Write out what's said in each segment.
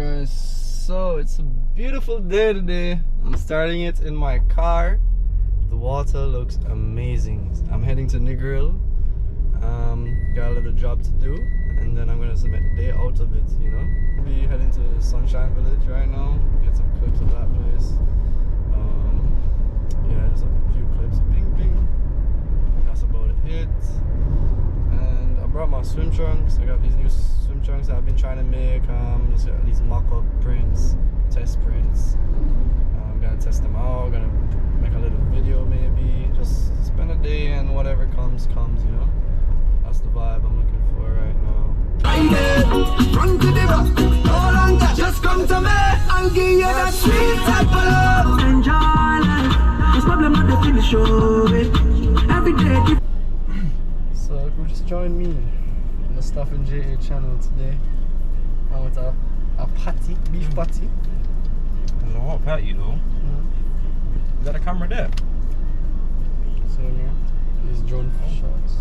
guys, so it's a beautiful day today. I'm starting it in my car. The water looks amazing. I'm heading to Negril. Got a little job to do, and then I'm gonna submit the day out of it, you know. We'll be heading to Sunshine Village right now, get some clips of that place. Yeah, just a few clips. Bing bing. That's about it. And I brought my swim trunks. I got these new swim trunks that I've been trying to make. Just got these mock-up prints, test prints. I'm gonna test them out. Gonna make a little video maybe. Just spend a day and whatever comes, you know. That's the vibe I'm looking for right now. Run to the rock, hold on, just come to me. I'll give you that sweet type of love. Enjoy life. This problem not the finish of it. Every day. So you just join me on the STOFFinJA channel today. I'm with a patty, beef patty. There's a hot patty though. Is that a camera there? So yeah, these drone shots.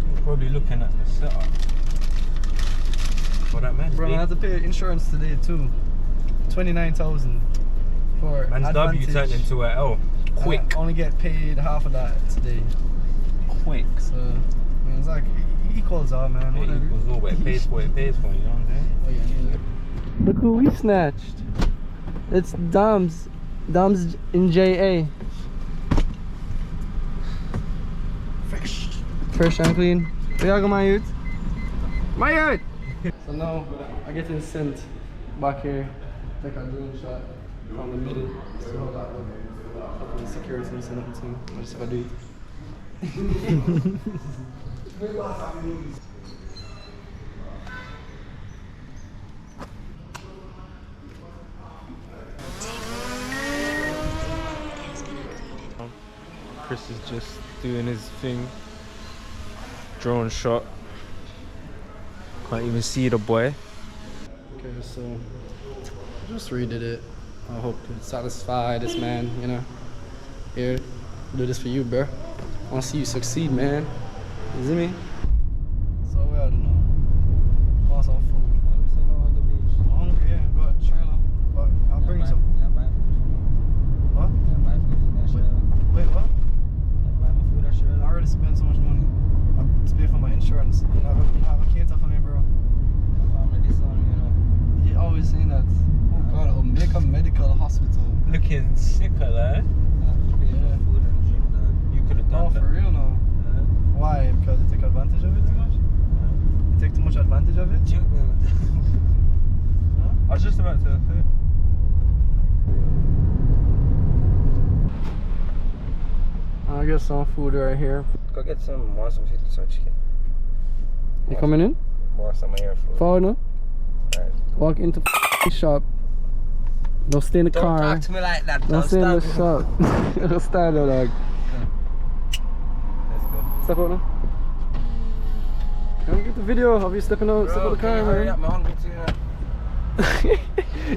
You're probably looking at the setup. For that man's Bro, I had to pay insurance today too. 29,000 for man's advantage. W turned into a L. Quick. I only get paid half of that today. Quick. So, I mean, it's like it equals out, man. It equals all, but it pays for it, you know what I'm saying? Oh, yeah. Look who we snatched. It's Dom's in JA. Fresh and clean. Where y'all go, my youth? My youth! So now I get sent back here, take a drone shot from the middle. See how that looks. Fucking security and everything. I just gotta do it. Chris is just doing his thing. Drone shot. Can't even see the boy. Okay, so I just redid it. I hope to satisfy this man, you know. Here, I'll do this for you, bro. I wanna see you succeed, man. You see me? So I don't know. Want some food? I'm hungry, yeah. Go ahead, trailer. But I'll bring some. What? Wait, what? I already spent so much money. I paid for my insurance. You have a cater for me, bro. You always saying that. Oh God, Omega Medical Hospital. Looking sicker, lad. Yeah. You could have done Oh, that. for real now? Why? Because they take advantage of it too much? They take too much advantage of it? Huh? I was just about to say. I get some food right here. Go get some chicken. You coming in? More some air food. Forward now. Alright. Walk into the shop. Don't stay in the car. Don't talk to me like that. Don't stay in the shop. Don't stand there, dog. Let's go. Step out now. Come get the video of you stepping out, step out the car, hurry man. up, I'm hungry too now.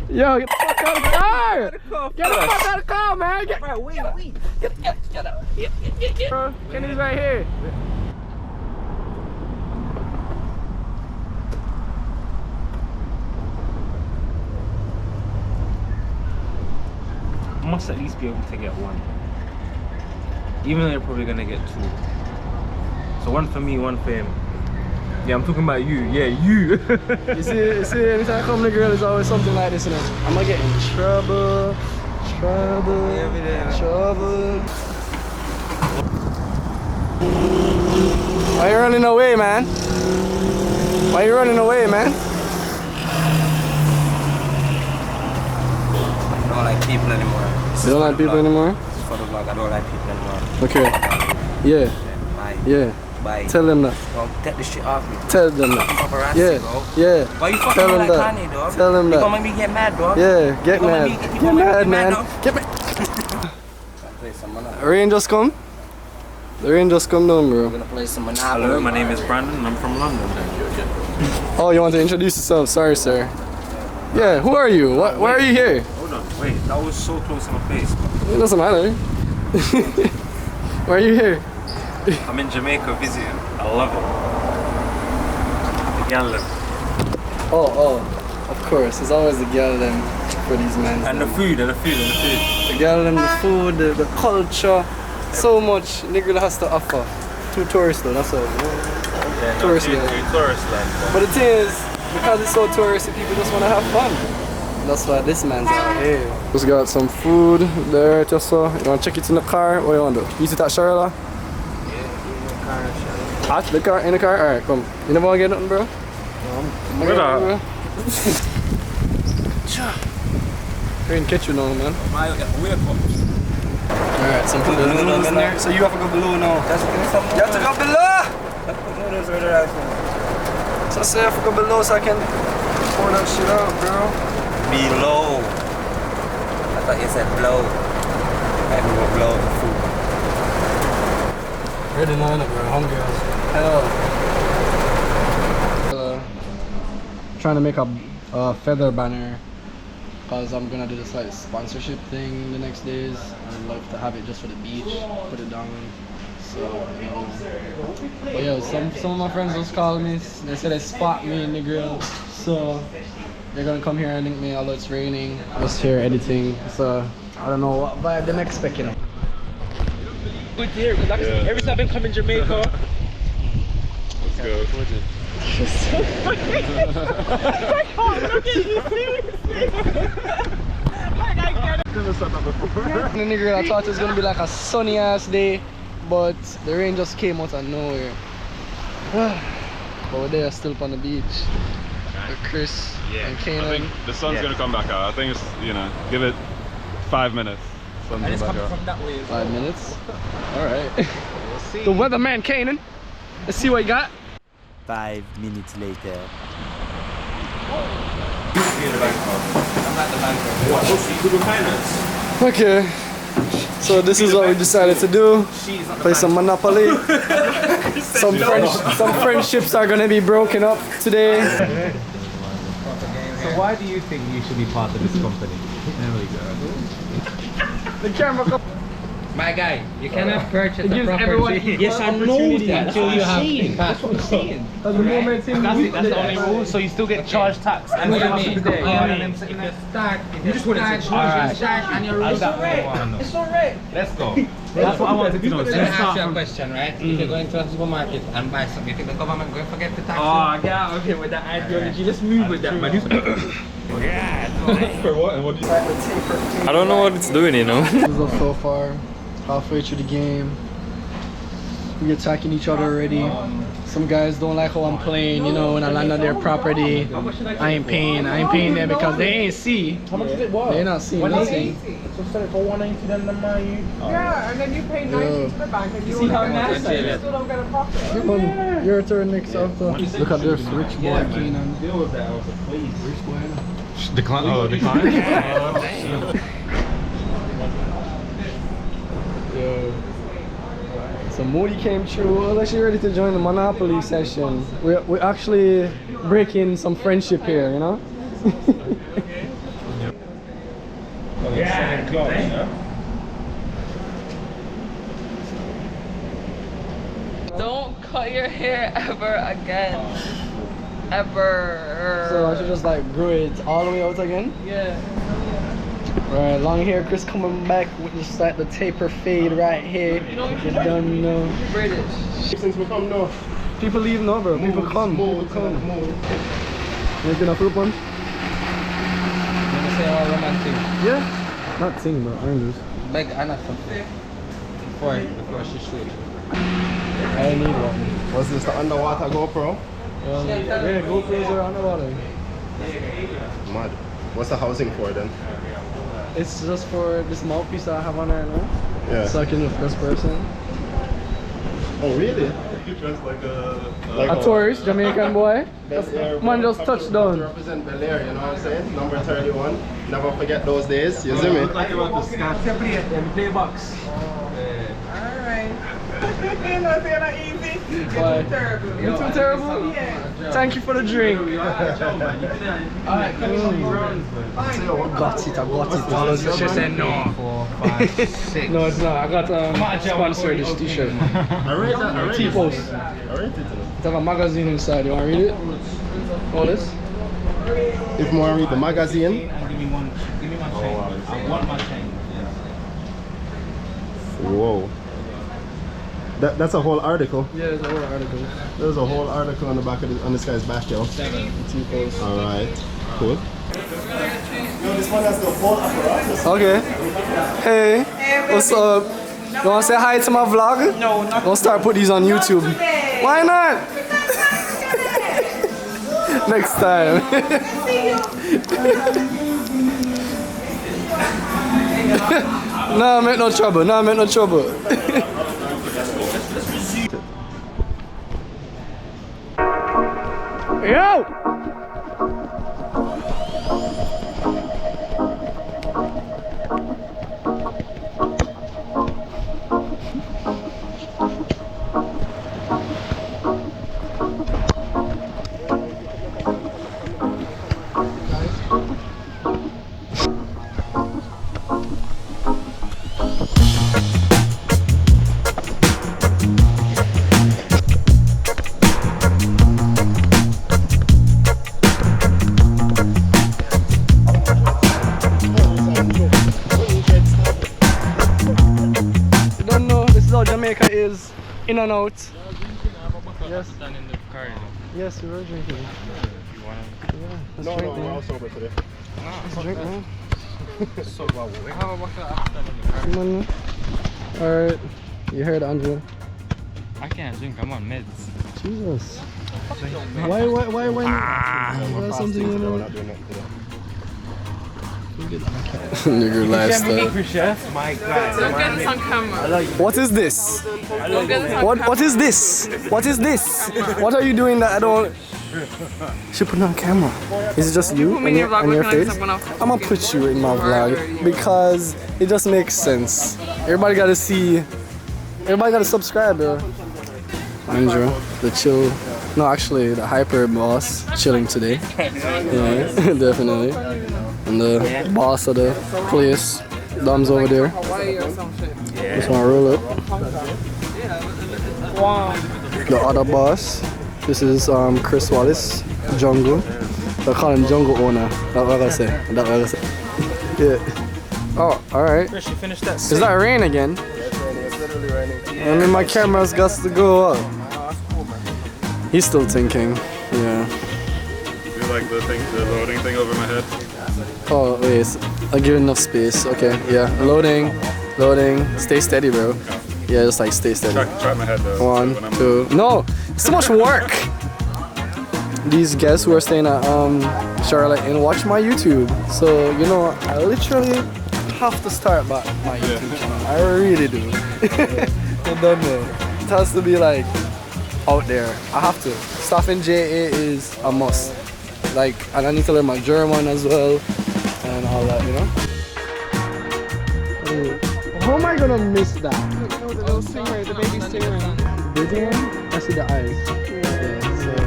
Yo, get the fuck out of the car! Get the fuck out of the car, man! Get, Right, wait. bro, Kenny's right here. I must at least be able to get one. Even though they're probably gonna get two. So one for me, one for him. Yeah, I'm talking about you. Yeah, you. You see, anytime I come to Negril, there's always something like this in it. I'm gonna get in trouble. Why you running away, man? Why you running away, man? I don't like people anymore. You don't like people anymore? For the vlog, I don't like people anymore. Okay. Yeah. Bye. Yeah. Bye. Tell them that. Bro, take this shit off me. Tell them that. Paparazzi, Yeah. bro. Yeah. Why you fucking Tell me them like that. Kanye, dog? Tell them You that. gonna make me get mad, dog? Yeah. Get You gonna mad. make me- you Get gonna make me mad, man. dog? Get mad. Play some Monopoly. Rain just come. The rain just come down, bro. We're gonna play some Monopoly. Hello, my name is Brandon. I'm from London. Oh, you want to introduce yourself? Sorry, sir. Yeah. Who are you? What? Why are you here? Hold on, wait. That was so close to my face. It doesn't matter. Why are you here? I'm in Jamaica visiting. I love it. The gal live. Oh. Of course, it's always the girl them for these men. And the food, and the food, and the food. The girl them, the food, the culture. So much Negril has to offer. Too tourist though, that's all. You know? Yeah, Tourist no, land. tourist land. But the thing is, because it's so touristy, people just want to have fun. That's why this man's out here. Just got some food there, just so. You want to check it in the car? What you want to do? Use it at Charlotte? Yeah, in the car, Charlotte. At the car? In the car? Alright, come. You never want to get nothing, bro? Where that? We didn't catch you now, man. Wake up. Alright, some balloons in there. So you have to go below now. You have to go below! So say I have to go below so I can pour that shit out, bro. Below. I thought you said blow. I have to go blow the food. Ready now, bro. Hungry as hell. Trying to make a feather banner because I'm gonna do this like sponsorship thing the next days. I'd love to have it just for the beach, put it down. So, you know. But yeah, some of my friends just called me. They said they spot me in Negril. So they're gonna come here and link me, although it's raining. I'm just here editing. So I don't know what vibe they're expecting. Good to hear, because every time I've come in Jamaica. Let's go. In Negril, I thought it was gonna be like a sunny ass day, but the rain just came out of nowhere. But we're there still on the beach with Chris and I Kanan. think the sun's gonna come back out. I think it's, you know, give it 5 minutes. Sun's And it's gonna coming back from that way. 5 minutes. Alright. The weatherman Kanan. Let's see what you got. 5 minutes later. Okay. So this is what we decided to do. Play some Monopoly. Some friendships are gonna be broken up today. So why do you think you should be part of this company? The camera. My guy, you cannot purchase It a gives property. everyone equal opportunity until you have impact. That's what I'm saying. The moment That's the only rule. So you still get charged tax. And what I mean, if you start and you It's alright. Let's go. That's what I wanted to know. let me ask you a question, right? If you're going to a supermarket and buy something, you think the government going to forget the tax? Oh, yeah, okay, with that ideology. Let's move with that, man. For what? And what do you I don't know what it's doing, you know. This is up so far, halfway through the game. We attacking each other already. Some guys don't like how I'm playing, you know, when I land on their property. I ain't paying there because they ain't see. How much is it? What? They're not seeing nothing. So sell it for 180 then you. Yeah, and then you pay 90 to the bank and you See how only nice get it is? you still don't get a profit. Come on, your turn next after. Look at this rich boy, Keenan. Deal with that, please. Rich boy. Decline. Oh, decline. Yo. So Moody came through. We're actually ready to join the Monopoly session. We're actually breaking some friendship here, you know? Don't cut your hair ever again. Ever. So I should just like grow it all the way out again? Yeah. Right, long hair Chris coming back with just like the taper fade right here. You don't know. British. Since we come now. People leave now, bro. People come. People come. Making a fruit punch? Let me say all romantic. Yeah. Not sing, bro. Oranges. Beg Anna something. Before she shoot. I need one. Was this the underwater GoPro? Yeah, GoPros are underwater. Mad. What's the housing for then? It's just for this mouthpiece that I have on right now. Yeah. So I can do first person. Oh really? You dress like a A tourist, Jamaican boy. Man just touched down. To represent Bel Air, you know what I'm saying? Number 31. Never forget those days. You see me? Look like you want to scan. Play box. Alright. You know, it's not easy. Why? It's terrible. You too terrible? Yeah. Thank you for the drink. Got it, I got it. She said no. 4, 5, 6. No, it's not. I got sponsor this t-shirt. I read that. I read T-post. it. I read it. It have a magazine inside. You want to read it? All this? if more read the magazine. And give me one chain. I want my chain. Whoa. That's a whole article. Yeah, there's a whole article. There's a whole article on the back of on this guy's back, yo. T-post. Alright, cool. Yo, this one has the whole apparatus. Okay. Hey, what's up? You wanna say hi to my vlog? No, not Don't start put these on YouTube. today. Why not? Next time. Nah, make no trouble. Nah, make no trouble. Yo! Jamaica is in and out. Yes. Yes, we were drinking. You wanna? Yeah, let's No, drink, we're man. all sober today. Let's drink, man. So what? We have a bucket after in the car. Come on, man. Alright, you heard Angela. I can't drink. I'm on meds. Jesus. Why? Is there something in We're there? not doing that today. Negril lifestyle. My God. Don't get this on camera. What is this? Don't get this on camera. What is this? What is this? What are you doing that I don't? She put it on camera. Is it just you Put me and in your vlog and your looking like face? someone else. I'm gonna put you in my vlog because it just makes sense. Everybody gotta see. Everybody gotta subscribe, bro. Andrew, the chill. No, actually, the hyper boss chilling today. Yeah, definitely. And the boss of the place, Dom's over there. Just wanna roll up. The other boss. This is Chris Wallace, Jungle. They call him Jungle Owner. That's what I say. That's what I say. Yeah. Oh, alright. Chris, you finished that? Is that rain again? Yeah, it's raining. It's literally raining. I mean, my camera's got to go up. He's still thinking. Yeah. Do you like the loading thing over my head? Oh, wait. I'll give it enough space. Okay, yeah. Loading. Stay steady, bro. Yeah, just like stay steady. Try my head though. 1, When I'm 2. No! It's too much work! These guests who are staying at Charlotte and watch my YouTube. So, you know, I literally have to start back my YouTube channel. I really do. You don't know. It has to be like out there. I have to. STOFFinJA is a must. Like, and I need to learn my German as well and all that, you know? How am I gonna miss that? No, the little stingray, the baby stingray. Baby one? I see the eyes. Yeah, so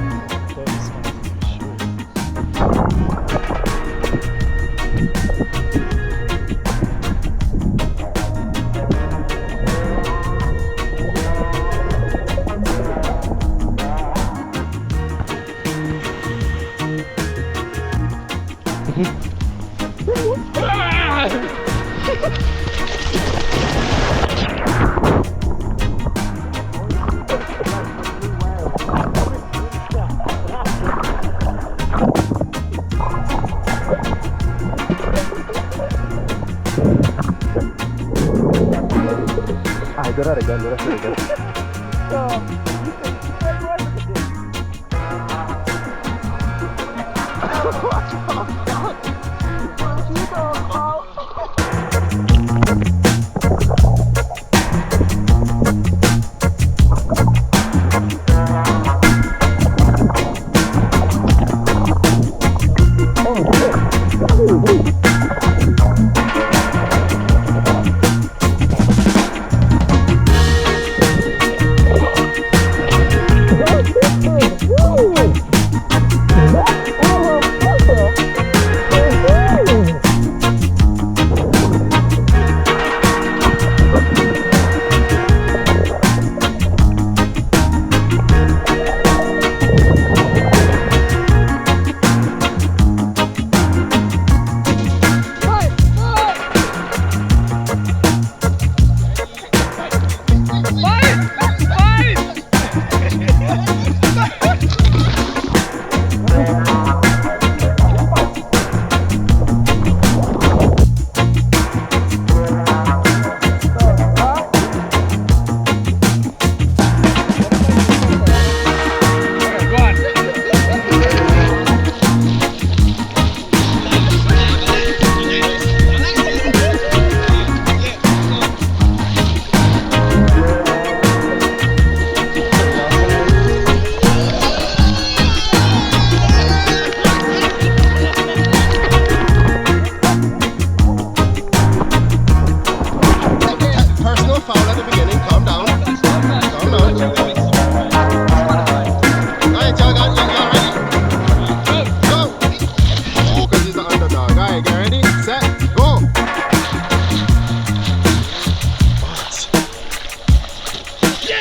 Alright, get ready, set, go!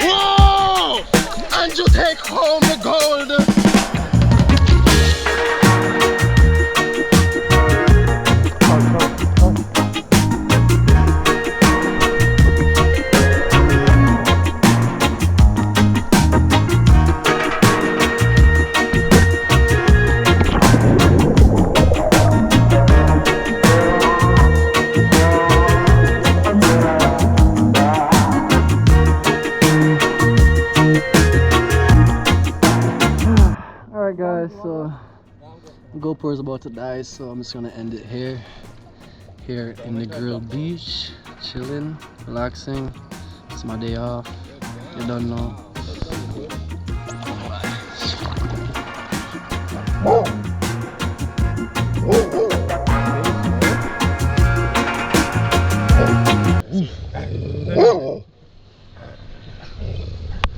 Whoa! And you take home the gold! Alright guys, so GoPro is about to die, so I'm just gonna end it here in Negril beach, chilling, relaxing. It's my day off, you don't know.